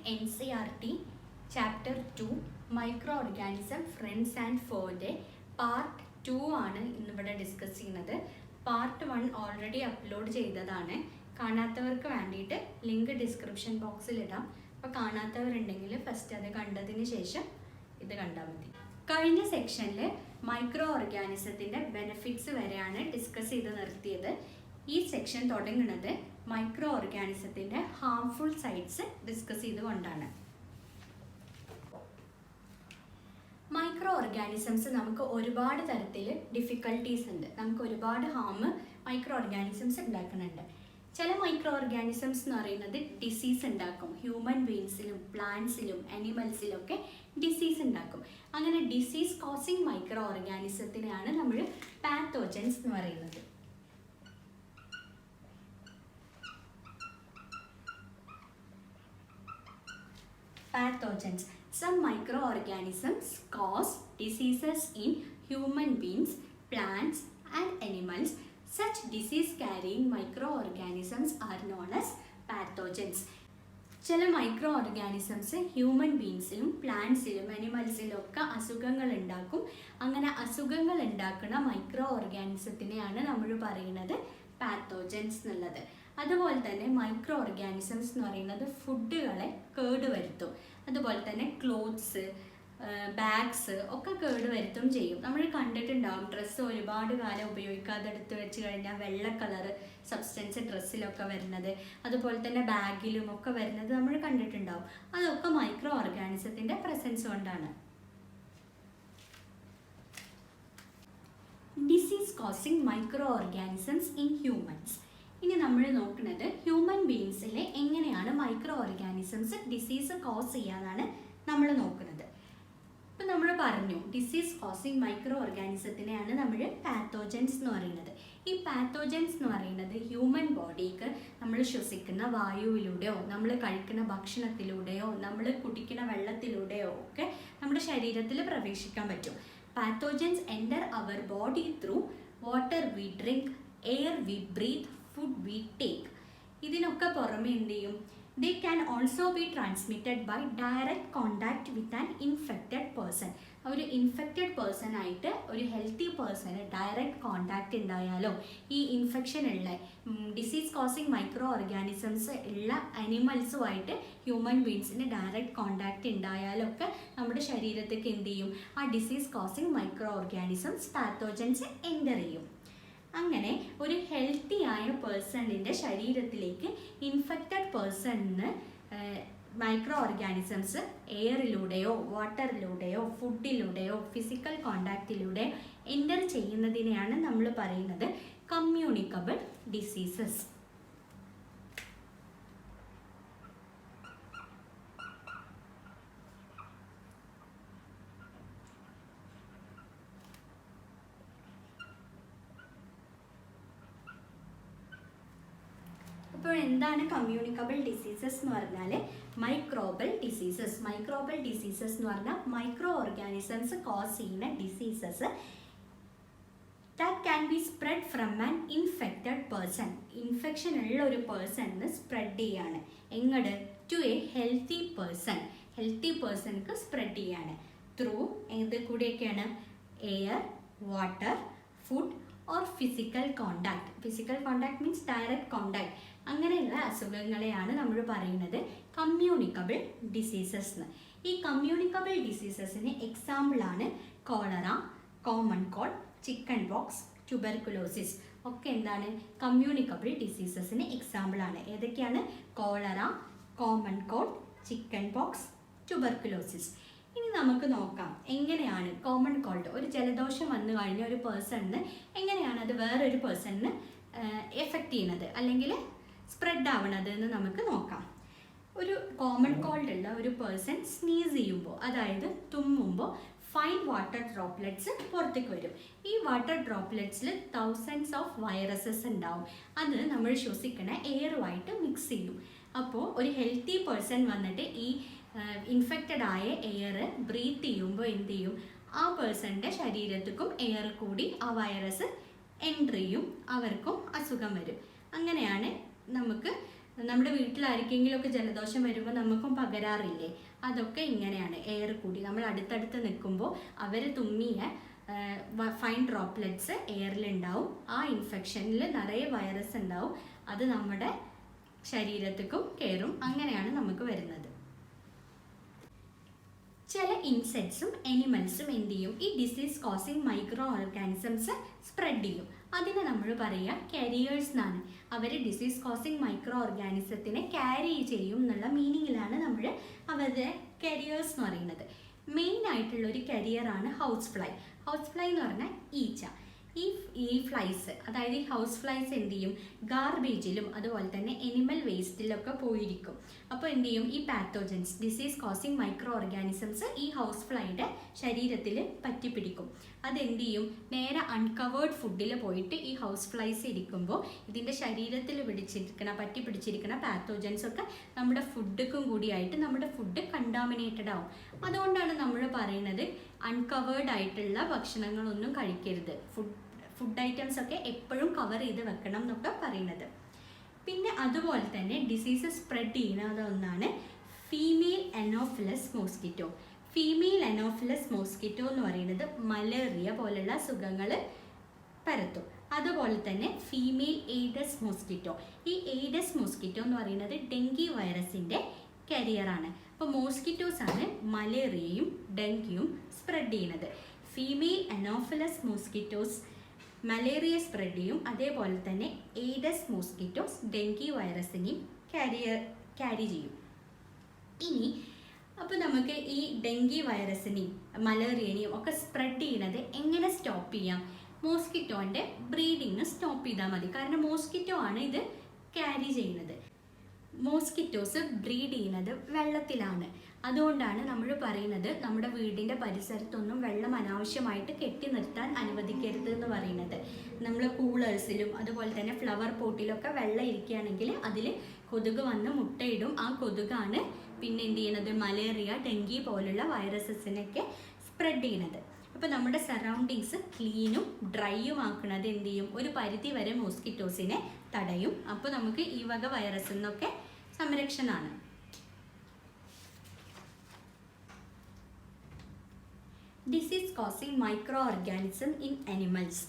NCERT Chapter 2 Microorganism Friends and Foe Part 2 ആണ് ഇന്നിവിടെ discuss ചെയ്യുന്നത്. പാർട്ട് 1 ഓൾറെഡി അപ്ലോഡ് ചെയ്തതാണ്. കാണാത്തവർക്ക് വേണ്ടിയിട്ട് ലിങ്ക് ഡിസ്ക്രിപ്ഷൻ ബോക്സിൽ ഇടാം. അപ്പോൾ കാണാത്തവരുണ്ടെങ്കിൽ ഫസ്റ്റ് അത് കണ്ടതിന് ശേഷം ഇത് കണ്ടാൽ മതി. കഴിഞ്ഞ സെക്ഷനിൽ മൈക്രോ ഓർഗാനിസത്തിൻ്റെ ബെനിഫിറ്റ്സ് വരെയാണ് ഡിസ്കസ് ചെയ്ത് നിർത്തിയത്. ഈ സെക്ഷൻ തുടങ്ങുന്നത് മൈക്രോ ഓർഗാനിസത്തിൻ്റെ ഹാംഫുൾ സൈഡ്സ് ഡിസ്കസ് ചെയ്തുകൊണ്ടാണ്. മൈക്രോ ഓർഗാനിസംസ് നമുക്ക് ഒരുപാട് തരത്തിൽ ഡിഫിക്കൽട്ടീസ് ഉണ്ട്. നമുക്ക് ഒരുപാട് ഹാം മൈക്രോ ഓർഗാനിസംസ് ഉണ്ടാക്കുന്നുണ്ട്. ചില മൈക്രോ ഓർഗാനിസംസ് എന്ന് പറയുന്നത് ഡിസീസ് ഉണ്ടാക്കും. ഹ്യൂമൻ ബീങ്സിലും പ്ലാന്റ്സിലും അനിമൽസിലും ഒക്കെ ഡിസീസ് ഉണ്ടാക്കും. അങ്ങനെ ഡിസീസ് കോസിങ് മൈക്രോ ഓർഗാനിസത്തിനെയാണ് നമ്മൾ പാത്തോജൻസ് എന്ന് പറയുന്നത്. Pathogens. Some microorganisms cause diseases in human beings, plants and animals. Such disease-carrying microorganisms are known as pathogens. ചില മൈക്രോ ഓർഗാനിസംസ് ഹ്യൂമൻ ബീങ്സിലും പ്ലാന്റ്സിലും അനിമൽസിലും ഒക്കെ അസുഖങ്ങൾ ഉണ്ടാക്കും. അങ്ങനെ അസുഖങ്ങൾ ഉണ്ടാക്കുന്ന മൈക്രോ ഓർഗാനിസത്തിനെയാണ് നമ്മൾ പറയുന്നത് പാത്തോജൻസ് എന്നുള്ളത്. അതുപോലെ തന്നെ മൈക്രോ ഓർഗാനിസംസ് എന്ന് പറയുന്നത് ഫുഡുകളെ കേടുവരുത്തും. അതുപോലെ തന്നെ ക്ലോത്ത്സ്, ബാഗ്സ് ഒക്കെ കേടുവരുത്തും ചെയ്യും. നമ്മൾ കണ്ടിട്ടുണ്ടാവും ഡ്രസ്സ് ഒരുപാട് കാലം ഉപയോഗിക്കാതെ എടുത്ത് വെച്ച് കഴിഞ്ഞാൽ വെള്ള കളറ് സബ്സ്റ്റൻസ് ഡ്രസ്സിലൊക്കെ വരുന്നത്, അതുപോലെ തന്നെ ബാഗിലും ഒക്കെ വരുന്നത് നമ്മൾ കണ്ടിട്ടുണ്ടാവും. അതൊക്കെ മൈക്രോ ഓർഗാനിസത്തിൻ്റെ പ്രസൻസ് കൊണ്ടാണ്. Disease causing micro organisms in humans. ഇനി നമ്മൾ നോക്കുന്നത് ഹ്യൂമൻ ബീങ്സിലെ എങ്ങനെയാണ് മൈക്രോ ഓർഗാനിസംസ് ഡിസീസ് കോസ് ചെയ്യാനാണ് നമ്മൾ നോക്കുന്നത്. ഇപ്പം നമ്മൾ പറഞ്ഞു ഡിസീസ് കോസിങ് മൈക്രോ ഓർഗാനിസത്തിനെയാണ് നമ്മൾ പാത്തോജൻസ് എന്ന് പറയുന്നത്. ഈ പാത്തോജൻസ് എന്ന് പറയുന്നത് ഹ്യൂമൻ ബോഡിക്ക് നമ്മൾ ശ്വസിക്കുന്ന വായുവിലൂടെയോ നമ്മൾ കഴിക്കുന്ന ഭക്ഷണത്തിലൂടെയോ നമ്മൾ കുടിക്കുന്ന വെള്ളത്തിലൂടെയോ ഒക്കെ നമ്മുടെ ശരീരത്തിൽ പ്രവേശിക്കാൻ പറ്റും. Pathogens enter our body through water we drink, air we breathe, food we take. ഇതിനൊക്കെ പുറമെ എന്ത് ചെയ്യും? They can also be transmitted by direct contact with an infected person. ഒരു ഇൻഫെക്റ്റഡ് പേഴ്സൺ ആയിട്ട് ഒരു ഹെൽത്തി പേഴ്സണ് ഡയറക്റ്റ് കോണ്ടാക്റ്റ് ഉണ്ടായാലോ, ഈ ഇൻഫെക്ഷൻ ഉള്ള ഡിസീസ് കോസിങ് മൈക്രോ ഓർഗാനിസംസ് ഉള്ള അനിമൽസുമായിട്ട് ഹ്യൂമൻ ബീങ്സിന് ഡയറക്റ്റ് കോണ്ടാക്റ്റ് ഉണ്ടായാലൊക്കെ നമ്മുടെ ശരീരത്തേക്ക് എന്ത് ചെയ്യും? ആ disease causing microorganisms pathogens enter ചെയ്യും. അങ്ങനെ ഒരു ഹെൽത്തി ആയ പേഴ്സണിൻ്റെ ശരീരത്തിലേക്ക് ഇൻഫെക്റ്റഡ് പേഴ്സണിന് മൈക്രോ ഓർഗാനിസംസ് എയറിലൂടെയോ വാട്ടറിലൂടെയോ ഫുഡിലൂടെയോ ഫിസിക്കൽ കോണ്ടാക്റ്റിലൂടെ എൻ്റർ ചെയ്യുന്നതിനെയാണ് നമ്മൾ പറയുന്നത് കമ്മ്യൂണിക്കബിൾ ഡിസീസസ്. ഇപ്പോൾ എന്താണ് കമ്മ്യൂണിക്കബിൾ ഡിസീസസ് എന്ന് പറഞ്ഞാൽ മൈക്രോബൽ ഡിസീസസ്. മൈക്രോബൽ ഡിസീസസ് എന്ന് പറഞ്ഞാൽ മൈക്രോ ഓർഗാനിസംസ് കോസ് ചെയ്യുന്ന diseases that can be spread from an infected person. Infection ഉള്ള ഒരു പേഴ്സണിന് സ്പ്രെഡ് ചെയ്യാണ്. എങ്ങോട്ട്? To a healthy person. Healthy പേഴ്സൺക്ക് സ്പ്രെഡ് ചെയ്യാണ് ത്രൂ ഏത് കൂടെയൊക്കെയാണ്? Air, water, food or physical contact. Physical contact means direct contact. അങ്ങനെയുള്ള അസുഖങ്ങളെയാണ് നമ്മൾ പറയുന്നത് കമ്മ്യൂണിക്കബിൾ ഡിസീസസ് എന്ന്. ഈ കമ്മ്യൂണിക്കബിൾ ഡിസീസസിന് എക്സാമ്പിളാണ് cholera, common called, chicken pox, tuberculosis ഒക്കെ എന്താണ്? കമ്മ്യൂണിക്കബിൾ ഡിസീസസിന് എക്സാമ്പിളാണ്. ഏതൊക്കെയാണ്? Cholera, common called, chicken pox, tuberculosis. ഇനി നമുക്ക് നോക്കാം എങ്ങനെയാണ് കോമൺ കോൾഡ്, ഒരു ജലദോഷം വന്നു കഴിഞ്ഞ ഒരു പേഴ്സണിന് എങ്ങനെയാണ് അത് വേറൊരു പേഴ്സണിന് എഫക്റ്റ് ചെയ്യുന്നത് അല്ലെങ്കിൽ സ്പ്രെഡ് ആവണത് എന്ന് നമുക്ക് നോക്കാം. ഒരു കോമൺ കോൾഡ് ഉള്ള ഒരു പേഴ്സൺ സ്നീസ് ചെയ്യുമ്പോൾ, അതായത് തുമ്മുമ്പോൾ ഫൈൻ വാട്ടർ ഡ്രോപ്ലെറ്റ്സ് പുറത്തേക്ക് വരും. ഈ വാട്ടർ ഡ്രോപ്ലെറ്റ്സിൽ തൗസൻഡ്സ് ഓഫ് വൈറസസ് ഉണ്ടാവും. അത് നമ്മൾ ശ്വസിക്കണ എയറുമായിട്ട് മിക്സ് ചെയ്യും. അപ്പോൾ ഒരു ഹെൽത്തി പേഴ്സൺ വന്നിട്ട് ഈ ഇൻഫെക്റ്റഡ് ആയ എയർ ബ്രീത്ത് ചെയ്യുമ്പോൾ എന്ത് ചെയ്യും? ആ പേഴ്സണിൻ്റെ ശരീരത്തിനും എയർ കൂടി ആ വൈറസ് എൻട്രി ചെയ്യും, അവർക്കും അസുഖം വരും. അങ്ങനെയാണ് നമുക്ക് നമ്മുടെ വീട്ടിൽ ആർക്കെങ്കിലുമൊക്കെ ജലദോഷം വരുമ്പോൾ നമുക്കും പകരാറില്ലേ, അതൊക്കെ ഇങ്ങനെയാണ്. എയർ കൂടി നമ്മൾ അടുത്തടുത്ത് നിൽക്കുമ്പോൾ അവർ തുമ്മിയ ഫൈൻ ഡ്രോപ്ലെറ്റ്സ് എയറിലുണ്ടാവും. ആ ഇൻഫെക്ഷനിൽ നിറയെ വൈറസ് ഉണ്ടാവും. അത് നമ്മുടെ ശരീരത്തിനും കയറും. അങ്ങനെയാണ് നമുക്ക് വരുന്നത്. ചില ഇൻസെക്ട്സും അനിമൽസും എന്ത് ചെയ്യും, ഈ disease causing micro organisms spread ചെയ്യും. അതിനെ നമ്മൾ പറയുക കാരിയേഴ്സ് എന്നാണ്. അവർ ഡിസീസ് കോസിങ് മൈക്രോ ഓർഗാനിസത്തിനെ ക്യാരി ചെയ്യും എന്നുള്ള മീനിങ്ങിലാണ് നമ്മൾ അവരുടെ കാരിയേഴ്സ് എന്ന് പറയുന്നത്. മെയിൻ ആയിട്ടുള്ള ഒരു കാരിയറാണ് ഹൗസ് ഫ്ലൈ. ഹൗസ് ഫ്ലൈ എന്ന് പറഞ്ഞാൽ ഈച്ച. ഈ ഫ്ലൈസ്, അതായത് ഈ ഹൗസ് ഫ്ലൈസ് എന്ത് ചെയ്യും, ഗാർബേജിലും അതുപോലെ തന്നെ എനിമൽ വേസ്റ്റിലൊക്കെ പോയിരിക്കും. അപ്പോൾ എന്ത് ചെയ്യും, ഈ pathogens, disease causing micro organisms ഈ ഹൗസ് ഫ്ലൈയുടെ ശരീരത്തിൽ പറ്റിപ്പിടിക്കും. അതെന്ത് ചെയ്യും, നേരെ അൺകവേർഡ് ഫുഡിൽ പോയിട്ട് ഈ ഹൗസ് ഫ്ലൈസ് ഇരിക്കുമ്പോൾ ഇതിൻ്റെ ശരീരത്തിൽ പറ്റി പിടിച്ചിരിക്കുന്ന പാത്തോജൻസ് ഒക്കെ നമ്മുടെ ഫുഡുക്കും കൂടിയായിട്ട് നമ്മുടെ ഫുഡ് കണ്ടാമിനേറ്റഡ് ആവും. അതുകൊണ്ടാണ് നമ്മൾ പറയുന്നത് അൺകവേർഡ് ആയിട്ടുള്ള ഭക്ഷണങ്ങളൊന്നും കഴിക്കരുത്. ഫുഡ് ഐറ്റംസ് ഒക്കെ എപ്പോഴും കവർ ചെയ്ത് വെക്കണം എന്നൊക്കെ പറയുന്നത്. പിന്നെ അതുപോലെ തന്നെ ഡിസീസ് സ്പ്രെഡ് ചെയ്യുന്ന ഒന്നാണ് female anopheles mosquito. Female anopheles mosquito എന്ന് പറയുന്നത് മലേറിയ പോലുള്ള അസുഖങ്ങൾ പരത്തും. അതുപോലെ തന്നെ ഫീമെയിൽ എയ്ഡസ് മോസ്കിറ്റോ. ഈ എയ്ഡസ് മോസ്കിറ്റോ എന്ന് പറയുന്നത് ഡെങ്കി വൈറസിൻ്റെ കാരിയറാണ്. അപ്പോൾ മോസ്കിറ്റോസ് ആണ് മലേറിയയും ഡെങ്കിയും സ്പ്രെഡ് ചെയ്യുന്നത്. Female anopheles mosquitoes malaria spread ചെയ്യും. അതേപോലെ തന്നെ എയ്ഡസ് മോസ്കിറ്റോസ് ഡെങ്കി വൈറസിനെയും ക്യാരി ചെയ്യും. ഇനി അപ്പോൾ നമുക്ക് ഈ ഡെങ്കി വൈറസിനെയും മലേറിയനെയും ഒക്കെ സ്പ്രെഡ് ചെയ്യുന്നത് എങ്ങനെ സ്റ്റോപ്പ് ചെയ്യാം? മോസ്കിറ്റോൻ്റെ ബ്രീഡിങ് സ്റ്റോപ്പ് ചെയ്താൽ മതി. കാരണം മോസ്കിറ്റോ ആണ് ഇത് ക്യാരി ചെയ്യുന്നത്. മോസ്കിറ്റോസ് ബ്രീഡ് ചെയ്യുന്നത് വെള്ളത്തിലാണ്. അതുകൊണ്ടാണ് നമ്മൾ പറയുന്നത് നമ്മുടെ വീടിൻ്റെ പരിസരത്തൊന്നും വെള്ളം അനാവശ്യമായിട്ട് കെട്ടി നിർത്താൻ അനുവദിക്കരുത് എന്ന് പറയുന്നത്. നമ്മൾ കൂളേഴ്സിലും അതുപോലെ തന്നെ ഫ്ലവർ പോട്ടിലൊക്കെ വെള്ളം ഇരിക്കുകയാണെങ്കിൽ അതിൽ കൊതുക് വന്ന് മുട്ടയിടും. ആ കൊതുകാണ് പിന്നെ എന്ത് ചെയ്യുന്നത്, മലേറിയ ഡെങ്കി പോലുള്ള വൈറസസിനൊക്കെ സ്പ്രെഡ് ചെയ്യുന്നത്. അപ്പോൾ നമ്മുടെ സറൗണ്ടിങ്സ് ക്ലീനും ഡ്രൈയും ആക്കുന്നത് എന്ത് ചെയ്യും, ഒരു പരിധി വരെ മോസ്കിറ്റോസിനെ തടയും. അപ്പോൾ നമുക്ക് ഈ വക വൈറസിൽ നിന്നൊക്കെ സംരക്ഷണമാണ്. Disease causing micro organism in animals.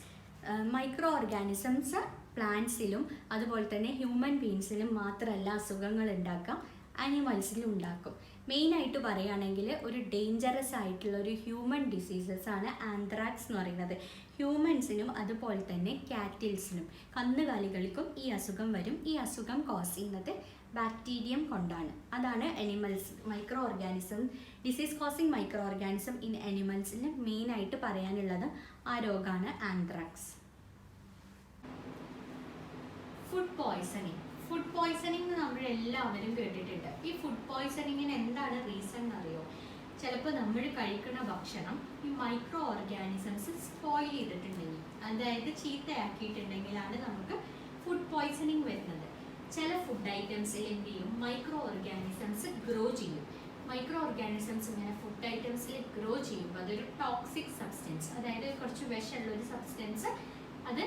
Micro organisms പ്ലാന്റ്സിലും അതുപോലെ തന്നെ ഹ്യൂമൻ ബീങ്സിലും മാത്രമല്ല അസുഖങ്ങൾ ഉണ്ടാക്കാം, അനിമൽസിലും ഉണ്ടാക്കും. മെയിനായിട്ട് പറയുകയാണെങ്കിൽ ഒരു ഡേഞ്ചറസ് ആയിട്ടുള്ള ഒരു ഹ്യൂമൻ ഡിസീസസ് ആണ് ആന്ത്രാക്സ് എന്ന് പറയുന്നത്. ഹ്യൂമൻസിനും അതുപോലെ തന്നെ കാറ്റിൽസിനും കന്നുകാലികൾക്കും ഈ അസുഖം വരും. ഈ അസുഖം കോസ് ചെയ്യുന്നത് ബാക്ടീരിയം കൊണ്ടാണ്. അതാണ് animals micro organism disease causing micro organism in അനിമൽസിന് മെയിനായിട്ട് പറയാനുള്ളത് ആ രോഗമാണ് anthrax. Food poisoning. Food poisoning നമ്മൾ എല്ലാവരും കേട്ടിട്ടുണ്ട്. ഈ ഫുഡ് പോയ്സണിങ്ങിന് എന്താണ് റീസൺ എന്നറിയോ? ചിലപ്പോൾ നമ്മൾ കഴിക്കുന്ന ഭക്ഷണം ഈ മൈക്രോ ഓർഗാനിസംസ് സ്പോയിൽ ചെയ്തിട്ടുണ്ടെങ്കിൽ, അതായത് ചീത്തയാക്കിയിട്ടുണ്ടെങ്കിലാണ് നമുക്ക് ഫുഡ് പോയ്സണിങ് വരുന്നത്. ചില ഫുഡ് ഐറ്റംസിൽ എന്ത് ചെയ്യും, മൈക്രോ ഓർഗാനിസംസ് ഗ്രോ ചെയ്യും. മൈക്രോ ഓർഗാനിസംസ് ഇങ്ങനെ ഫുഡ് ഐറ്റംസിൽ ഗ്രോ ചെയ്യുമ്പോൾ അതൊരു ടോക്സിക് സബ്സ്റ്റൻസ്, അതായത് കുറച്ച് വിഷമുള്ള ഒരു സബ്സ്റ്റൻസ് അത്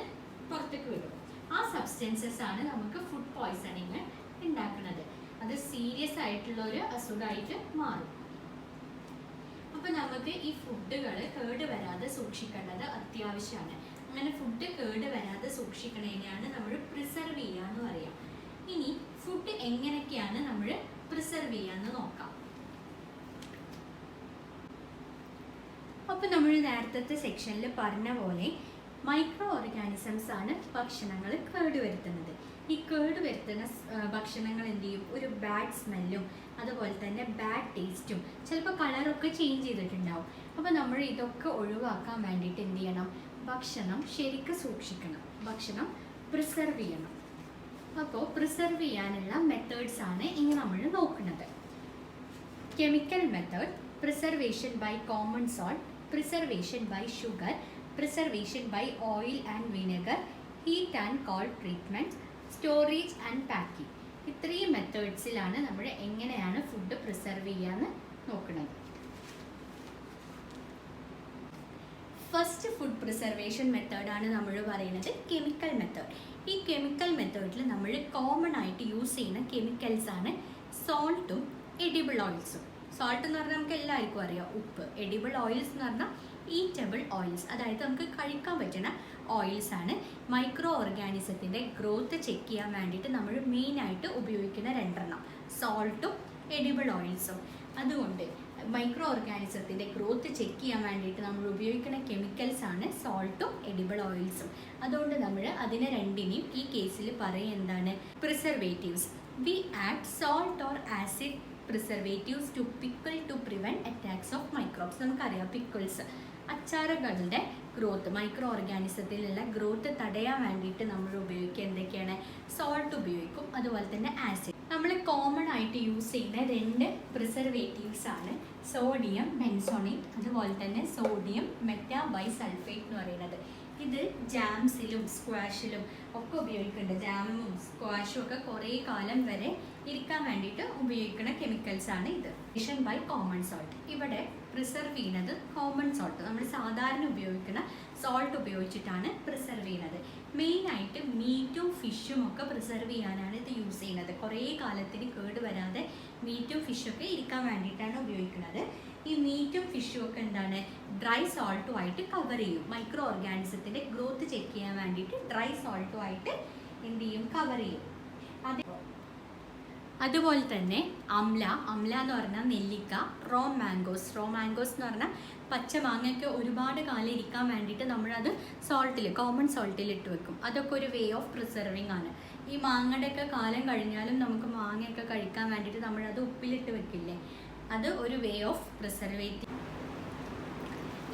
പുറത്തേക്ക് വരും. ആ സബ്സ്റ്റൻസസ് ആണ് നമുക്ക് ഫുഡ് പോയ്സണിങ് ഉണ്ടാക്കുന്നത്. അത് സീരിയസ് ആയിട്ടുള്ള ഒരു അസുഖമായിട്ട് മാറും. അപ്പോൾ നമുക്ക് ഈ ഫുഡുകൾ കേട് വരാതെ സൂക്ഷിക്കേണ്ടത് അത്യാവശ്യമാണ്. അങ്ങനെ ഫുഡ് കേട് വരാതെ സൂക്ഷിക്കണതിനെയാണ് നമ്മൾ പ്രിസർവ് ചെയ്യുക എന്ന് പറയാം. ഇനി ഫുഡ് എങ്ങനെയൊക്കെയാണ് നമ്മൾ പ്രിസർവ് ചെയ്യാന്ന് നോക്കാം. അപ്പോൾ നമ്മൾ നേരത്തെ സെക്ഷനിൽ പറഞ്ഞ പോലെ മൈക്രോ ഓർഗാനിസംസ് ആണ് ഭക്ഷണങ്ങൾ കേടുവരുത്തുന്നത്. ഈ കേടുവരുത്തുന്ന ഭക്ഷണങ്ങൾ എന്ത് ചെയ്യും, ഒരു ബാഡ് സ്മെല്ലും അതുപോലെ തന്നെ ബാഡ് ടേസ്റ്റും ചിലപ്പോൾ കളറൊക്കെ ചേഞ്ച് ചെയ്തിട്ടുണ്ടാവും. അപ്പോൾ നമ്മൾ ഇതൊക്കെ ഒഴിവാക്കാൻ വേണ്ടിയിട്ട് എന്ത് ചെയ്യണം, ഭക്ഷണം ശരിക്കും സൂക്ഷിക്കണം, ഭക്ഷണം പ്രിസർവ് ചെയ്യണം. അപ്പോൾ പ്രിസർവ് ചെയ്യാനുള്ള മെത്തേഡ്സ് ആണ് ഇനി നമ്മൾ നോക്കുന്നത്. Chemical method, preservation by common salt, preservation by sugar, preservation by oil and vinegar, heat and cold treatment, storage and packing. ഇത്രയും മെത്തേഡ്സിലാണ് നമ്മൾ എങ്ങനെയാണ് ഫുഡ് പ്രിസർവ് ചെയ്യാന്ന് നോക്കുന്നത്. ഫസ്റ്റ് ഫുഡ് പ്രിസർവേഷൻ മെത്തേഡാണ് നമ്മൾ പറയുന്നത് കെമിക്കൽ മെത്തേഡ്. ഈ കെമിക്കൽ മെത്തേഡിൽ നമ്മൾ കോമൺ ആയിട്ട് യൂസ് ചെയ്യുന്ന കെമിക്കൽസാണ് സോൾട്ടും എഡിബിൾ ഓയിൽസും. സോൾട്ട് എന്ന് പറഞ്ഞാൽ നമുക്ക് എല്ലാവർക്കും അറിയാം, ഉപ്പ്. എഡിബിൾ ഓയിൽസ് എന്ന് പറഞ്ഞാൽ ഈറ്റബിൾ ഓയിൽസ്, അതായത് നമുക്ക് കഴിക്കാൻ പറ്റുന്ന ഓയിൽസ് ആണ്. മൈക്രോ ഓർഗാനിസത്തിൻ്റെ ഗ്രോത്ത് ചെക്ക് ചെയ്യാൻ വേണ്ടിയിട്ട് നമ്മൾ മെയിനായിട്ട് ഉപയോഗിക്കുന്ന രണ്ടെണ്ണം, സോൾട്ടും എഡിബിൾ ഓയിൽസും. അതുകൊണ്ട് മൈക്രോ ഓർഗാനിസത്തിൻ്റെ ഗ്രോത്ത് ചെക്ക് ചെയ്യാൻ വേണ്ടിയിട്ട് നമ്മൾ ഉപയോഗിക്കുന്ന കെമിക്കൽസ് ആണ് സോൾട്ടും എഡിബിൾ ഓയിൽസും. അതുകൊണ്ട് നമ്മൾ അതിനെ രണ്ടിനെയും ഈ കേസിൽ പറയുക എന്താണ്, preservatives. We add salt or acid preservatives to pickle to prevent attacks of microbes. നമുക്കറിയാം പിക്കിൾസ്, അച്ചാറുകളുടെ ഗ്രോത്ത്, മൈക്രോ ഓർഗാനിസത്തിലുള്ള ഗ്രോത്ത് തടയാൻ വേണ്ടിയിട്ട് നമ്മൾ ഉപയോഗിക്കുക എന്തൊക്കെയാണ്, സോൾട്ട് ഉപയോഗിക്കും, അതുപോലെ തന്നെ ആസിഡ്. നമ്മൾ കോമൺ ആയിട്ട് യൂസ് ചെയ്യുന്ന രണ്ട് പ്രിസർവേറ്റീവ്സ് ആണ് സോഡിയം ബെൻസോണേറ്റ്, അതുപോലെ തന്നെ സോഡിയം മെറ്റാബൈസൾഫേറ്റ് എന്ന് പറയുന്നത്. ഇത് ജാംസിലും സ്ക്വാഷിലും ഒക്കെ ഉപയോഗിക്കുന്നുണ്ട്. ജാമും സ്ക്വാഷും ഒക്കെ കുറേ കാലം വരെ ഇരിക്കാൻ വേണ്ടിയിട്ട് ഉപയോഗിക്കുന്ന കെമിക്കൽസ് ആണ് ഇത്. ബൈ കോമൺ സോൾട്ട്, ഇവിടെ പ്രിസർവ് ചെയ്യുന്നത് കോമൺ സോൾട്ട്, നമ്മൾ സാധാരണ ഉപയോഗിക്കുന്ന സോൾട്ട് ഉപയോഗിച്ചിട്ടാണ് പ്രിസർവ് ചെയ്യുന്നത്. മെയിനായിട്ട് മീറ്റും ഫിഷും ഒക്കെ പ്രിസർവ് ചെയ്യാനാണ് ഇത് യൂസ് ചെയ്യുന്നത്. കുറേ കാലത്തിന് കേടുവരാതെ മീറ്റും ഫിഷൊക്കെ ഇരിക്കാൻ വേണ്ടിയിട്ടാണ് ഉപയോഗിക്കുന്നത്. ഈ മീറ്റും ഫിഷും ഒക്കെ എന്താണ്, ഡ്രൈ സോൾട്ടുമായിട്ട് കവർ ചെയ്യും. മൈക്രോ ഓർഗാനിസത്തിൻ്റെ ഗ്രോത്ത് ചെക്ക് ചെയ്യാൻ വേണ്ടിയിട്ട് ഡ്രൈ സോൾട്ടുമായിട്ട് എന്ത് ചെയ്യും, കവർ ചെയ്യും. അതുപോലെ തന്നെ അംല എന്ന് പറഞ്ഞാൽ നെല്ലിക്ക, റോ മാംഗോസ് എന്ന് പറഞ്ഞാൽ പച്ചമാങ്ങയൊക്കെ ഒരുപാട് കാലം ഇരിക്കാൻ വേണ്ടിയിട്ട് നമ്മളത് സോൾട്ടിൽ, കോമൺ സോൾട്ടിൽ ഇട്ട് വെക്കും. അതൊക്കെ ഒരു വേ ഓഫ് പ്രിസർവിങ് ആണ്. ഈ മാങ്ങയുടെയൊക്കെ കാലം കഴിഞ്ഞാലും നമുക്ക് മാങ്ങയൊക്കെ കഴിക്കാൻ വേണ്ടിയിട്ട് നമ്മളത് ഉപ്പിലിട്ട് വെക്കില്ലേ, അത് ഒരു വേ ഓഫ് പ്രിസർവേറ്റീവ്.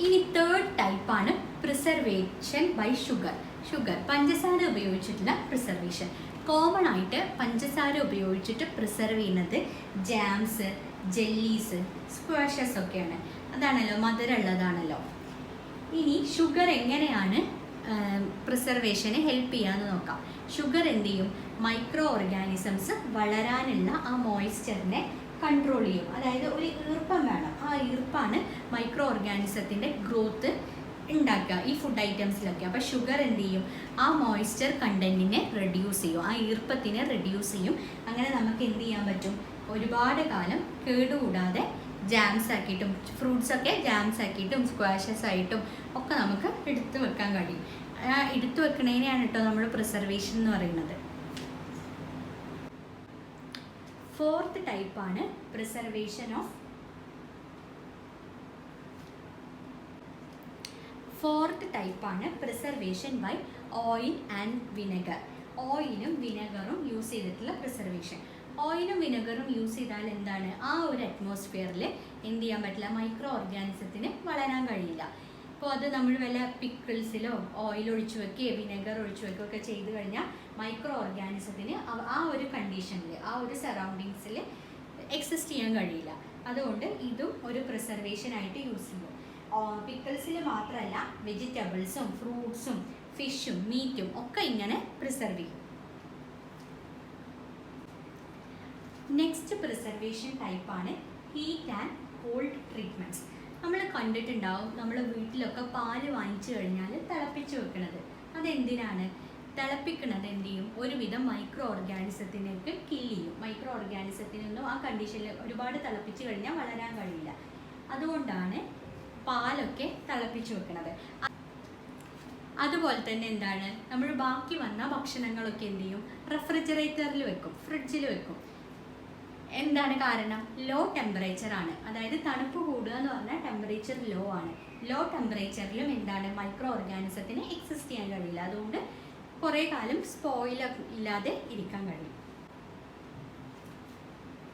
ഇനി തേർഡ് ടൈപ്പാണ് പ്രിസർവേഷൻ ബൈ ഷുഗർ. പഞ്ചസാര ഉപയോഗിച്ചിട്ടുള്ള പ്രിസർവേഷൻ. കോമൺ ആയിട്ട് പഞ്ചസാര ഉപയോഗിച്ചിട്ട് പ്രിസർവ് ചെയ്യുന്നത് ജാംസ്, ജെല്ലീസ്, സ്ക്വാഷസ് ഒക്കെയാണ്. അതാണല്ലോ, മധുരമുള്ളതാണല്ലോ. ഇനി ഷുഗർ എങ്ങനെയാണ് പ്രിസർവേഷന് ഹെൽപ്പ് ചെയ്യാമെന്ന് നോക്കാം. ഷുഗർ എന്ത് ചെയ്യും, മൈക്രോ ഓർഗാനിസംസ് വളരാനുള്ള ആ മോയ്സ്ചറിനെ കൺട്രോൾ ചെയ്യും. അതായത് ഒരു ഈർപ്പം വേണം, ആ ഈർപ്പാണ് മൈക്രോ ഓർഗാനിസത്തിൻ്റെ ഗ്രോത്ത് ഉണ്ടാക്കുക ഈ ഫുഡ് ഐറ്റംസിലൊക്കെ. അപ്പോൾ ഷുഗർ എന്ത് ചെയ്യും, ആ മോയ്സ്ചർ കണ്ടന്റിനെ റെഡ്യൂസ് ചെയ്യും, ആ ഈർപ്പത്തിനെ റെഡ്യൂസ് ചെയ്യും. അങ്ങനെ നമുക്ക് എന്ത് ചെയ്യാൻ പറ്റും, ഒരുപാട് കാലം കേടുകൂടാതെ ജാംസ് ആക്കിയിട്ടും ഫ്രൂട്ട്സൊക്കെ ജാംസ് ആക്കിയിട്ടും സ്ക്വാഷസ് ആയിട്ടും ഒക്കെ നമുക്ക് എടുത്തു വെക്കാൻ കഴിയും. എടുത്തു വെക്കുന്നതിനെയാണ് കേട്ടോ നമ്മൾ പ്രിസർവേഷൻ എന്ന് പറയുന്നത്. ഫോർത്ത് ടൈപ്പാണ് preservation by oil and vinegar. ഓയിലും വിനെഗറും യൂസ് ചെയ്തിട്ടുള്ള പ്രിസർവേഷൻ. ഓയിലും വിനെഗറും യൂസ് ചെയ്താൽ എന്താണ്, ആ ഒരു അറ്റ്മോസ്ഫിയറിൽ എന്ത് ചെയ്യാൻ പറ്റില്ല, മൈക്രോ ഓർഗാനിസത്തിന് വളരാൻ കഴിയില്ല. അപ്പോൾ അത് നമ്മൾ വല്ല പിക്കിൾസിലോ ഓയിൽ ഒഴിച്ചു വെക്കുകയോ വിനെഗർ ഒഴിച്ചു വെക്കുകയൊക്കെ ചെയ്ത് കഴിഞ്ഞാൽ മൈക്രോ ഓർഗാനിസത്തിന് ആ ഒരു കണ്ടീഷനിൽ, ആ ഒരു സറൗണ്ടിങ്സിൽ എക്സിസ്റ്റ് ചെയ്യാൻ കഴിയില്ല. അതുകൊണ്ട് ഇതും ഒരു പ്രിസർവേഷനായിട്ട് യൂസ് ചെയ്യും. പിക്കിൾസിൽ മാത്രമല്ല, വെജിറ്റബിൾസും ഫ്രൂട്ട്സും ഫിഷും മീറ്റും ഒക്കെ ഇങ്ങനെ പ്രിസർവ് ചെയ്യും. നെക്സ്റ്റ് പ്രിസർവേഷൻ ടൈപ്പാണ് ഹീറ്റ് ആൻഡ് കോൾഡ് ട്രീറ്റ്മെൻറ്റ്സ്. നമ്മൾ കണ്ടിട്ടുണ്ടാവും, നമ്മൾ വീട്ടിലൊക്കെ പാല് വാങ്ങിച്ചു കഴിഞ്ഞാൽ തിളപ്പിച്ച് വെക്കുന്നത്. അതെന്തിനാണ് തിളപ്പിക്കുന്നത്, എന്ത് ചെയ്യും, ഒരുവിധം മൈക്രോ ഓർഗാനിസത്തിനൊക്കെ കില്ല് ചെയ്യും. മൈക്രോ ഓർഗാനിസത്തിനൊന്നും ആ കണ്ടീഷനിൽ ഒരുപാട് തിളപ്പിച്ച് കഴിഞ്ഞാൽ വളരാൻ കഴിയില്ല. അതുകൊണ്ടാണ് പാലൊക്കെ തിളപ്പിച്ച് വെക്കുന്നത്. അതുപോലെ തന്നെ എന്താണ്, നമ്മൾ ബാക്കി വന്ന ഭക്ഷണങ്ങളൊക്കെ എന്ത് ചെയ്യും, റെഫ്രിജറേറ്ററിൽ വെക്കും, ഫ്രിഡ്ജിൽ വെക്കും. എന്താണ് കാരണം, ലോ ടെമ്പറേച്ചറാണ്. അതായത് തണുപ്പ് കൂടുക എന്ന് പറഞ്ഞാൽ ടെമ്പറേച്ചർ ലോ ആണ്. ലോ ടെമ്പറേച്ചറിലും എന്താണ്, മൈക്രോ ഓർഗാനിസത്തിന് എക്സിസ്റ്റ് ചെയ്യാൻ കഴിയില്ല. അതുകൊണ്ട് കുറേ കാലം സ്പോയിൽ ഇല്ലാതെ ഇരിക്കാൻ കഴിയും.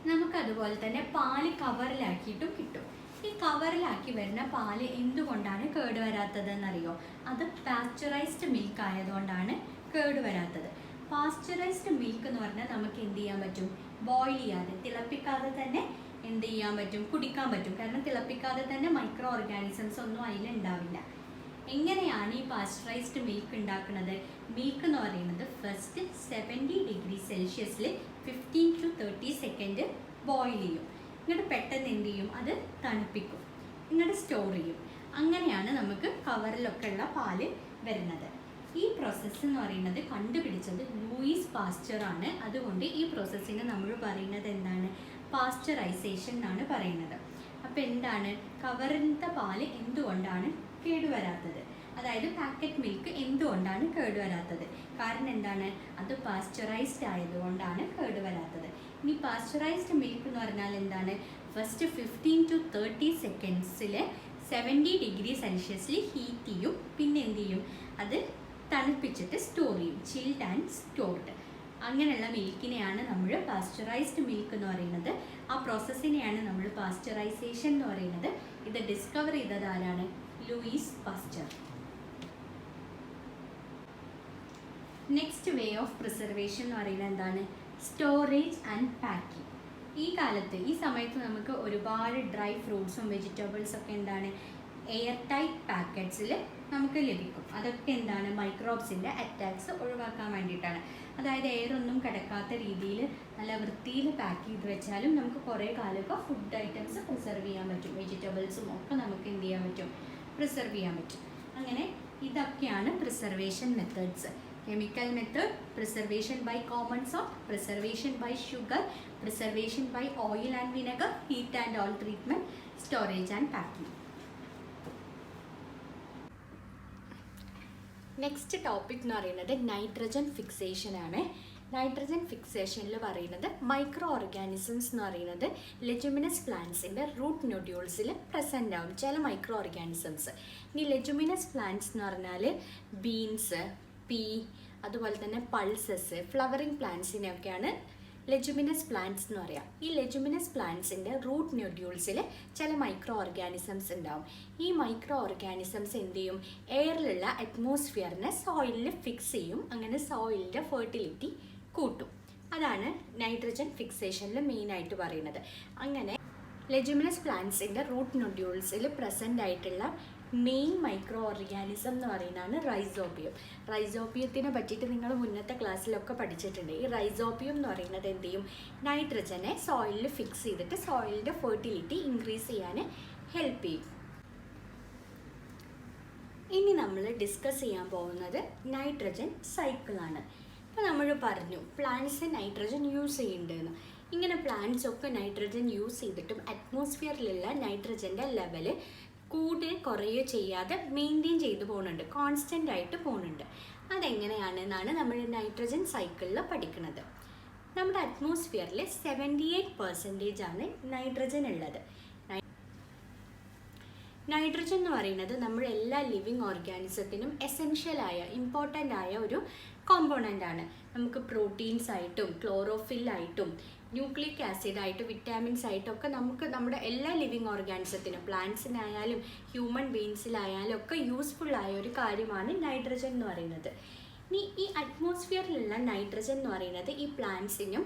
നമുക്കതുപോലെ തന്നെ പാല് കവറിലാക്കിയിട്ടും കിട്ടും. ഈ കവറിലാക്കി വരുന്ന പാല് എന്തുകൊണ്ടാണ് കേടുവരാത്തതെന്നറിയോ, അത് പാസ്ചറൈസ്ഡ് മിൽക്ക് ആയതുകൊണ്ടാണ് കേടുവരാത്തത്. പാസ്ചറൈസ്ഡ് മിൽക്ക് എന്ന് പറഞ്ഞാൽ നമുക്ക് എന്ത് ചെയ്യാൻ പറ്റും, ബോയിൽ ചെയ്യാതെ, തിളപ്പിക്കാതെ തന്നെ എന്ത് ചെയ്യാൻ പറ്റും, കുടിക്കാൻ പറ്റും. കാരണം തിളപ്പിക്കാതെ തന്നെ മൈക്രോ ഓർഗാനിസംസ് ഒന്നും അതിലുണ്ടാവില്ല. എങ്ങനെയാണ് ഈ പാസ്ചറൈസ്ഡ് മിൽക്ക് ഉണ്ടാക്കുന്നത്, മിൽക്ക് എന്ന് പറയുന്നത് ഫസ്റ്റ് 70 ഡിഗ്രി സെൽഷ്യസിൽ 15 to 30 സെക്കൻഡ് ബോയിൽ ചെയ്യും. ഇങ്ങോട്ട് പെട്ടെന്ന് എന്ത് ചെയ്യും, അത് തണുപ്പിക്കും, ഇങ്ങോട്ട് സ്റ്റോർ ചെയ്യും. അങ്ങനെയാണ് നമുക്ക് കവറിലൊക്കെ ഉള്ള പാല് വരുന്നത്. ഈ പ്രോസസ്സ് എന്ന് പറയുന്നത് കണ്ടുപിടിച്ചത് ലൂയിസ് പാസ്ചർ ആണ്. അതുകൊണ്ട് ഈ പ്രോസസ്സിന് നമ്മൾ പറയുന്നത് എന്താണ്? പാസ്ചറൈസേഷൻ എന്നാണ് പറയുന്നത്. അപ്പോൾ എന്താണ് കവറിലത്തെ പാല് എന്തുകൊണ്ടാണ് കേടുവരാത്തത്? അതായത് പാക്കറ്റ് മിൽക്ക് എന്തുകൊണ്ടാണ് കേടുവരാത്തത്? കാരണം എന്താണ്? അത് പാസ്ചറൈസ്ഡ് ആയതുകൊണ്ടാണ് കേടുവരാത്തത്. ഇനി പാസ്ചറൈസ്ഡ് മിൽക്ക് എന്ന് പറഞ്ഞാൽ എന്താണ്? ഫസ്റ്റ് 15 to 30 സെക്കൻഡ്സിൽ 70 ഡിഗ്രി സെൽഷ്യസിൽ ഹീറ്റ് ചെയ്യും. പിന്നെ എന്ത് ചെയ്യും? അത് തണുപ്പിച്ചിട്ട് സ്റ്റോർ ചെയ്യും. Chilled and stored. അങ്ങനെയുള്ള മിൽക്കിനെയാണ് നമ്മൾ പാസ്ചറൈസ്ഡ് മിൽക്ക് എന്ന് പറയുന്നത്. ആ പ്രോസസ്സിനെയാണ് നമ്മൾ പാസ്ചറൈസേഷൻ എന്ന് പറയുന്നത്. ഇത് ഡിസ്കവർ ചെയ്തത് ആരാണ്? Luis Pasteur. Next way of preservation എന്ന് പറയുന്നത് എന്താണ്? Storage and packing. ഈ സമയത്ത് നമുക്ക് ഒരുപാട് ഡ്രൈ ഫ്രൂട്ട്സും വെജിറ്റബിൾസും ഒക്കെ എന്താണ് എയർ ടൈറ്റ് പാക്കറ്റ്സിൽ നമുക്ക് ലഭിക്കും. അതൊക്കെ എന്താണ്? മൈക്രോബ്സിൻ്റെ അറ്റാക്സ് ഒഴിവാക്കാൻ വേണ്ടിയിട്ടാണ്. അതായത് എയർ ഒന്നും കിടക്കാത്ത രീതിയിൽ നല്ല വൃത്തിയിൽ പാക്ക് ചെയ്ത് വെച്ചാലും നമുക്ക് കുറേ കാലമൊക്കെ ഫുഡ് ഐറ്റംസ് പ്രിസർവ് ചെയ്യാൻ പറ്റും. വെജിറ്റബിൾസും ഒക്കെ നമുക്ക് എന്ത് ചെയ്യാൻ പറ്റും? പ്രിസർവ് ചെയ്യാൻ പറ്റും. അങ്ങനെ ഇതൊക്കെയാണ് preservation methods. Chemical method, preservation by common salt, preservation by sugar, preservation by oil and vinegar, heat and all treatment, storage and packing. Next topic എന്ന് പറയുന്നത് നൈട്രജൻ ഫിക്സേഷൻ ആണ്. നൈട്രജൻ ഫിക്സേഷനിൽ പറയുന്നത് മൈക്രോ ഓർഗാനിസംസ് എന്ന് പറയുന്നത് ലെജുമിനസ് പ്ലാന്റ്സിൻ്റെ റൂട്ട് നൊഡ്യൂൾസിൽ പ്രസൻ്റ് ആവും ചില micro organisms. ഇനി ലെജുമിനസ് plants എന്ന് പറഞ്ഞാൽ ബീൻസ്, പീ, അതുപോലെ തന്നെ പൾസസ്, ഫ്ലവറിങ് പ്ലാന്റ്സിനെയൊക്കെയാണ് ലെജുമിനസ് പ്ലാന്റ്സ് എന്ന് പറയാം. ഈ ലെജുമിനസ് പ്ലാന്റ്സിൻ്റെ റൂട്ട് നൊഡ്യൂൾസിൽ ചില മൈക്രോ ഓർഗാനിസംസ് ഉണ്ടാവും. ഈ മൈക്രോ ഓർഗാനിസംസ് എന്ത് ചെയ്യും? എയറിലുള്ള അറ്റ്മോസ്ഫിയറിനെ സോയിലിൽ ഫിക്സ് ചെയ്യും. അങ്ങനെ സോയിലിൻ്റെ ഫെർട്ടിലിറ്റി കൂട്ടും. അതാണ് നൈട്രജൻ ഫിക്സേഷനിൽ മെയിനായിട്ട് പറയുന്നത്. അങ്ങനെ ലെജുമിനസ് പ്ലാന്റ്സിൻ്റെ റൂട്ട് നൊഡ്യൂൾസിൽ പ്രസൻ്റ് ആയിട്ടുള്ള മെയിൻ മൈക്രോ ഓർഗാനിസം എന്ന് പറയുന്നതാണ് റൈസോബിയം. റൈസോബിയത്തിനെ പറ്റിയിട്ട് നിങ്ങൾ മുന്നത്തെ ക്ലാസ്സിലൊക്കെ പഠിച്ചിട്ടുണ്ട്. ഈ റൈസോബിയം എന്ന് പറയുന്നത് എന്ത് ചെയ്യും? നൈട്രജനെ സോയിലിൽ ഫിക്സ് ചെയ്തിട്ട് സോയിലിൻ്റെ ഫെർട്ടിലിറ്റി ഇൻക്രീസ് ചെയ്യാൻ ഹെൽപ്പ് ചെയ്യും. ഇനി നമ്മൾ ഡിസ്കസ് ചെയ്യാൻ പോകുന്നത് നൈട്രജൻ സൈക്കിളാണ്. ഇപ്പോൾ നമ്മൾ പറഞ്ഞു പ്ലാന്റ്സ് നൈട്രജൻ യൂസ് ചെയ്യുന്നുണ്ടെന്ന്. ഇങ്ങനെ പ്ലാന്റ്സ് ഒക്കെ നൈട്രജൻ യൂസ് ചെയ്തിട്ടും അറ്റ്മോസ്ഫിയറിലുള്ള നൈട്രജൻ്റെ ലെവൽ കൂടുകയോ കുറയോ ചെയ്യാതെ മെയിൻറ്റെയിൻ ചെയ്തു പോകുന്നുണ്ട്, കോൺസ്റ്റൻ്റ് ആയിട്ട് പോകുന്നുണ്ട്. അതെങ്ങനെയാണെന്നാണ് നമ്മൾ നൈട്രജൻ സൈക്കിളിൽ പഠിക്കുന്നത്. നമ്മുടെ അറ്റ്മോസ്ഫിയറിൽ 78% ആണ് നൈട്രജൻ ഉള്ളത്. നൈട്രജൻ എന്ന് പറയുന്നത് നമ്മുടെ എല്ലാ ലിവിങ് ഓർഗാനിസത്തിനും എസെൻഷ്യലായ ഇമ്പോർട്ടൻ്റ് ആയ ഒരു കോമ്പോണൻ്റ് ആണ്. നമുക്ക് പ്രോട്ടീൻസ് ആയിട്ടും ക്ലോറോഫില്ലായിട്ടും ന്യൂക്ലിക് ആസിഡായിട്ട് വിറ്റാമിൻസ് ആയിട്ടൊക്കെ നമുക്ക് നമ്മുടെ എല്ലാ ലിവിങ് ഓർഗാനിസത്തിനും പ്ലാന്റ്സിനായാലും ഹ്യൂമൻ ബീങ്സിലായാലും ഒക്കെ യൂസ്ഫുള്ളായ ഒരു കാര്യമാണ് നൈട്രജൻ എന്ന് പറയുന്നത്. ഇനി ഈ അറ്റ്മോസ്ഫിയറിലുള്ള നൈട്രജൻ എന്ന് പറയുന്നത് ഈ പ്ലാന്റ്സിനും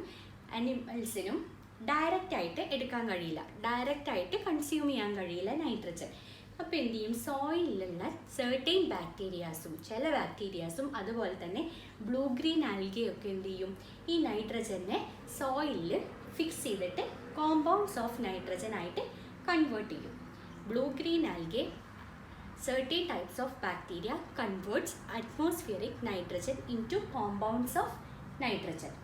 അനിമൽസിനും ഡയറക്റ്റായിട്ട് എടുക്കാൻ കഴിയില്ല, ഡയറക്റ്റായിട്ട് കൺസ്യൂം ചെയ്യാൻ കഴിയില്ല നൈട്രജൻ. അപ്പോൾ എന്ത് ചെയ്യും? സോയിലുള്ള സെർട്ടൈൻ ബാക്ടീരിയാസും ചില ബാക്ടീരിയാസും അതുപോലെ തന്നെ ബ്ലൂ ഗ്രീൻ ആൽഗയൊക്കെ എന്ത് ചെയ്യും? ഈ നൈട്രജനെ സോയിലിൽ ഫിക്സ് ചെയ്തിട്ട് കോമ്പൗണ്ട്സ് ഓഫ് നൈട്രജൻ ആയിട്ട് കൺവേർട്ട് ചെയ്യും. Blue green algae, certain types of bacteria converts atmospheric nitrogen into compounds of nitrogen.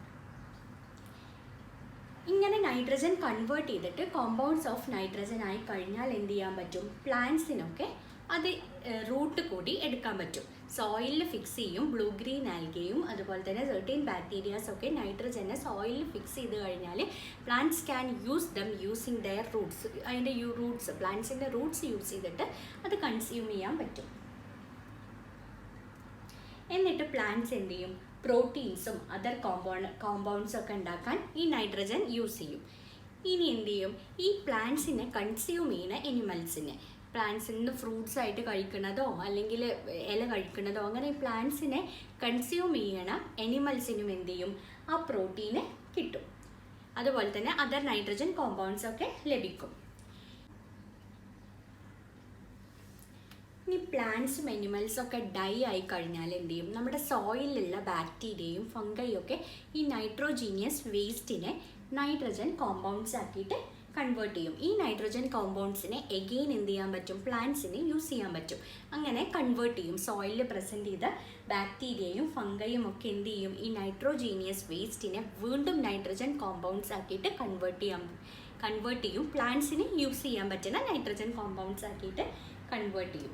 ഇങ്ങനെ നൈട്രജൻ കൺവേർട്ട് ചെയ്തിട്ട് കോമ്പൗണ്ട്സ് ഓഫ് നൈട്രജൻ ആയി കഴിഞ്ഞാൽ എന്ത് ചെയ്യാൻ പറ്റും? പ്ലാന്റ്സിനൊക്കെ അത് റൂട്ട് കൂടി എടുക്കാൻ പറ്റും. സോയിലിൽ ഫിക്സ് ചെയ്യും. ബ്ലൂ ഗ്രീൻ ആൽഗയും അതുപോലെ തന്നെ സെർട്ടൈൻ ബാക്ടീരിയാസ് ഒക്കെ നൈട്രജനെ സോയിലിൽ ഫിക്സ് ചെയ്ത് കഴിഞ്ഞാൽ plants can use dum using there Roots. അതിൻ്റെ റൂട്ട്സ്, പ്ലാന്റ്സിൻ്റെ റൂട്ട്സ് യൂസ് ചെയ്തിട്ട് അത് കൺസ്യൂം ചെയ്യാൻ പറ്റും. എന്നിട്ട് പ്ലാന്റ്സ് എന്ത് ചെയ്യും? പ്രോട്ടീൻസും അതർ കോമ്പൗണ്ട്സും ഒക്കെ ഉണ്ടാക്കാൻ ഈ നൈട്രജൻ യൂസ് ചെയ്യും. ഇനി എന്ത് ചെയ്യും? ഈ പ്ലാന്റ്സിനെ കൺസ്യൂം ചെയ്യുന്ന എനിമൽസിനെ, പ്ലാന്റ്സിൽ നിന്ന് ഫ്രൂട്ട്സ് ആയിട്ട് കഴിക്കുന്നതോ അല്ലെങ്കിൽ ഇല കഴിക്കുന്നതോ അങ്ങനെ ഈ പ്ലാന്റ്സിനെ കൺസ്യൂം ചെയ്യണ എനിമൽസിനും എന്ത് ചെയ്യും? ആ പ്രോട്ടീന് കിട്ടും. അതുപോലെ തന്നെ അതർ നൈട്രജൻ കോമ്പൗണ്ട്സ് ഒക്കെ ലഭിക്കും. ഇനി പ്ലാന്റ്സും അനിമൽസും ഒക്കെ ഡൈ ആയി കഴിഞ്ഞാൽ എന്ത് ചെയ്യും? നമ്മുടെ സോയിലുള്ള ബാക്ടീരിയയും ഫംഗയും ഒക്കെ ഈ നൈട്രോജീനിയസ് വേസ്റ്റിനെ നൈട്രജൻ കോമ്പൗണ്ട്സ് ആക്കിയിട്ട് കൺവേർട്ട് ചെയ്യും. ഈ നൈട്രജൻ കോമ്പൗണ്ട്സിനെ എഗെയിൻ എന്ത് ചെയ്യാൻ പറ്റും, പ്ലാന്റ്സിന് യൂസ് ചെയ്യാൻ പറ്റും. അങ്ങനെ കൺവേർട്ട് ചെയ്യും. സോയിലിൽ പ്രസൻറ്റ് ചെയ്ത ബാക്ടീരിയയും ഫംഗയും ഒക്കെ എന്ത് ചെയ്യും, ഈ നൈട്രോജീനിയസ് വേസ്റ്റിനെ വീണ്ടും നൈട്രജൻ കോമ്പൗണ്ട്സ് ആക്കിയിട്ട് കൺവേർട്ട് ചെയ്യും. പ്ലാന്റ്സിന് യൂസ് ചെയ്യാൻ പറ്റുന്ന നൈട്രജൻ കോമ്പൗണ്ട്സ് ആക്കിയിട്ട് കൺവേർട്ട് ചെയ്യും.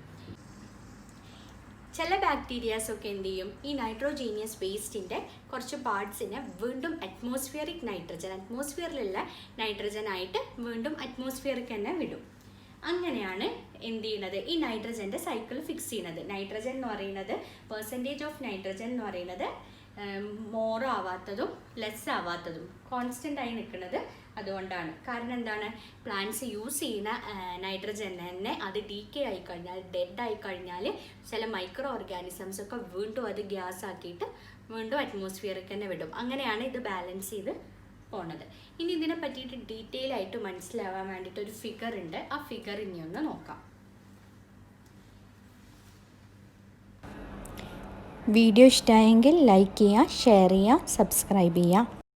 ചില ബാക്ടീരിയാസൊക്കെ എന്ത് ചെയ്യും, ഈ നൈട്രോജീനിയസ് വേസ്റ്റിൻ്റെ കുറച്ച് പാർട്സിനെ വീണ്ടും അറ്റ്മോസ്ഫിയറിലുള്ള നൈട്രജനായിട്ട് വീണ്ടും അറ്റ്മോസ്ഫിയറിൽ തന്നെ വിടും. അങ്ങനെയാണ് എന്ത് ചെയ്യുന്നത്, ഈ നൈട്രജൻ്റെ സൈക്കിൾ ഫിക്സ് ചെയ്യുന്നത്. നൈട്രജൻ എന്ന് പറയുന്നത് പെർസെൻറ്റേജ് ഓഫ് നൈട്രജൻ എന്ന് പറയുന്നത് മോർ ആവാത്തതും ലെസ് ആവാത്തതും കോൺസ്റ്റൻ്റ് ആയി നിൽക്കുന്നത് അതുകൊണ്ടാണ്. കാരണം എന്താണ്, പ്ലാന്റ്സ് യൂസ് ചെയ്യുന്ന നൈട്രജൻ തന്നെ അത് ഡീക്കേ ആയിക്കഴിഞ്ഞാൽ, ഡെഡ് ആയിക്കഴിഞ്ഞാൽ ചില മൈക്രോ ഓർഗാനിസംസ് ഒക്കെ വീണ്ടും അത് ഗ്യാസ് ആക്കിയിട്ട് വീണ്ടും അറ്റ്മോസ്ഫിയറിൽ തന്നെ വിടും. അങ്ങനെയാണ് ഇത് ബാലൻസ് ചെയ്ത് പോണത്. ഇനി ഇതിനെ പറ്റിയിട്ട് ഡീറ്റെയിൽ ആയിട്ട് മനസ്സിലാവാൻ വേണ്ടിയിട്ട് ഒരു ഫിഗർ ഉണ്ട്. ആ ഫിഗർ ഇനി ഒന്ന് നോക്കാം. വീഡിയോ ഇഷ്ടമായെങ്കിൽ ലൈക്ക് ചെയ്യുക, ഷെയർ ചെയ്യുക, സബ്സ്ക്രൈബ് ചെയ്യുക.